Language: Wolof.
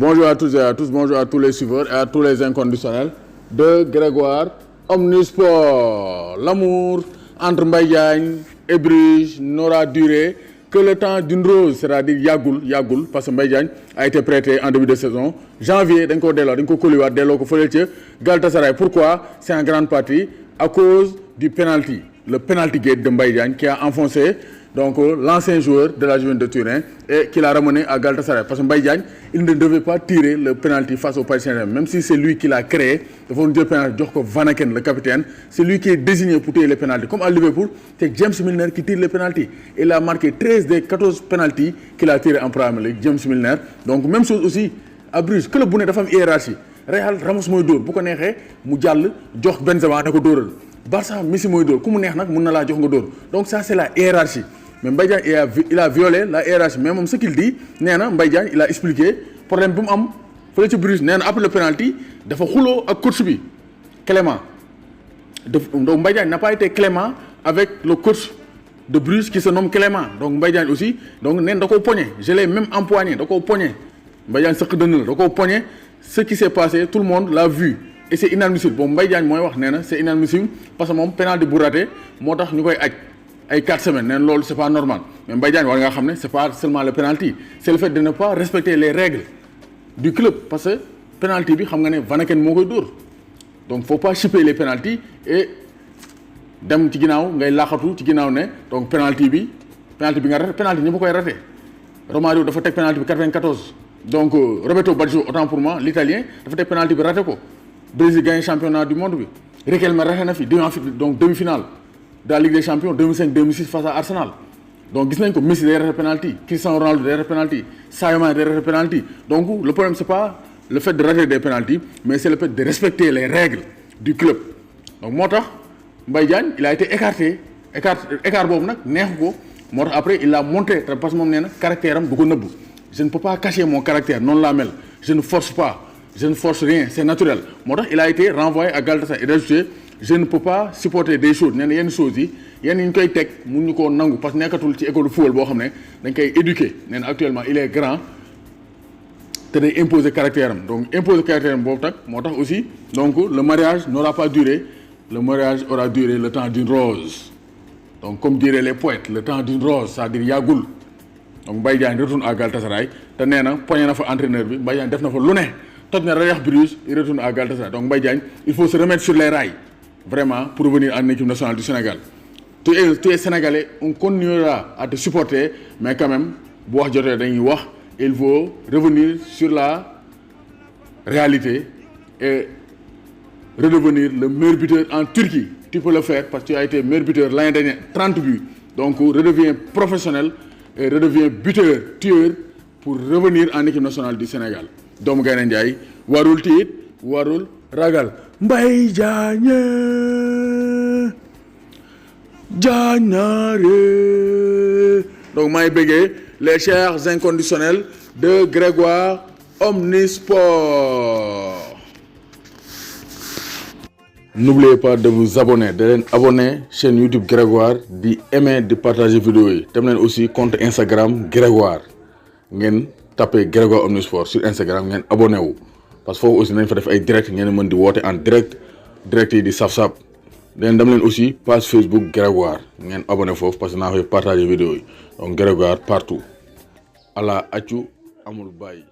Bonjour à tous et à tous, bonjour à tous les suiveurs et à tous les inconditionnels de Grégoire Omnisport. L'amour entre Mbaye Diagne et Bruges n'aura duré que le temps d'une rose, c'est-à-dire Yagoul, parce que Mbaye Diagne a été prêté en début de saison. Janvier, dañ ko koliwaat delloo ko fële ca Galatasaray. Pourquoi? C'est en grande partie à cause du penalty, le penalty gate de Mbaye Diagne qui a enfoncé donc l'ancien joueur de la Juventus de Turin et qui l'a ramené à Galatasaray. Parce que Mbaye Diagne, il ne devait pas tirer le penalty face au Paris Saint-Germain, même si c'est lui qui l'a créé. Il faut dire penalty, Van Aken, le capitaine, c'est lui qui est désigné pour tirer les penalty. Comme à Liverpool, c'est James Milner qui tire les penalty. Il a marqué 13 des 14 penalty qu'il a tiré en Premier League, James Milner. Donc même chose aussi à Bruges, que le bonnet de femme hiérarchie. Real Ramos mooy dóor bu ko neexee mu jàll jox Benzema ne ko dóoral Barça Messi mooy dóor ku mu neex nag mun na laa jox nga dóor donc ça c'est la hiérarchie. Mais Mbaye Diagne il a violé la hiérarchie. Mais moom ce qu'il dit nee na Mbaye Diagne il a expliqué problème bi mu am fële ci Bruges nee na après le penalty dafa xuloo ak coach bi Clément. Donc Mbaye Diagne n'a pas été clément avec le coach de Bruges qui se nomme Clément. Donc Mbaye Diagne aussi donc nee na da koo poñe, je l'ai même empoigné, da koo poñe. Mbaye Diagne sëq dënn la da koo poñe. Ce qui s'est passé tout le monde l'a vu et c'est inadmissible. Bon Mbaye Diagne mooy wax nee na c'est inadmissible parce que moom penalty bu raté moo tax ñu koy aj ay 4 semaines nee na loolu c'est pas normal. Mais Mbaye Diagne war nga xam ne c'est pas seulement le penalty, c'est le fait de ne pas respecter les règles du club parce que penalty bi xam nga ne Van Aken moo koy dóor. Donc faut pas chipper les penalty et dem ci ginnaaw ngay laaxatu ci ginnaaw ne donc penalty bi nga raté penalty ñëpp koy raté. Romario dafa teg penalty bi 94. Donc Roberto Baggio autant pour moi l'italien dafa teg penalty bi raté ko. Brésil gagné championnat du monde bi. Riquelme raté na fi donc demi-finale de la Ligue des Champions 2005-2006 face à Arsenal. Donc gis nañ ko Messi day raté penalty, Cristiano Ronaldo day raté penalty, Sadio Mané day raté penalty. Donc le problème c'est pas le fait de rater des penalty, mais c'est le fait de respecter les règles du club. Donc moo tax Mbaye Diagne il a été écart boobu nag neexu ko moo tax après il a montré parce que moom nee na caractère am du ko nëbb. Je ne peux pas cacher mon caractère, non la mel. Je ne force pas, je ne force rien, c'est naturel. Moo tax il a été renvoyé à Galatasaray et rajouté je ne peux pas supporter des choses nee na yenn choses yi yenn yi ñu koy teg mun ñu koo nangu parce que nekkatul ci école de football boo xam ne dañ koy éduquer nee na actuellement il est grand te day imposer caractère am donc imposer caractère am boobu tak moo tax aussi donc le mariage n'aura pas duré, le mariage aura duré le temps d'une rose. Donc comme diraient les poètes, le temps d'une rose, c'est-à-dire yàggul. Donc Mbaye Diagne retourne à Galatasaray te nee na poñe na fa entraîneur bi Mbaye Diagne def na fa lu ne toj na rayax Bruges il retourne à Galatasaray. Donc Mbaye Diagne il faut se remettre sur les rails vraiment pour revenir en équipe nationale du Sénégal. Tu es sénégalais, on continuera à te supporter mais quand même bu wax jotee dañuy wax il faut revenir sur la réalité et redevenir le meilleur buteur en Turquie. Tu peux le faire parce que tu as été meilleur buteur l'année dernière 30 buts. Donc redeviens professionnel et redevient buteur, tueur pour revenir en équipe nationale du Sénégal. Doomu Gaynde Njaay warul tiit warul ragal Mbaye Diagne Diagnare. Donc maay bëggee les chers inconditionnels de Grégoire Omnisport. N'oubliez pas de vous abonner, de leen abonner chaîne YouTube Grégoire, di aimer, di partager vidéo yi. Dem leen aussi compte Instagram Grégoire. Ngeen tapé Grégoire Omnisport sur Instagram ngeen abonné wu. Parce que foofu aussi nañ fa def ay direct ngeen mën di woote en direct yi di saf-saf. Dem leen aussi page Facebook Grégoire ngeen abonné foofu parce que naa fay partager vidéo yi. Donc Grégoire partout. Ala accu amul bàyyi.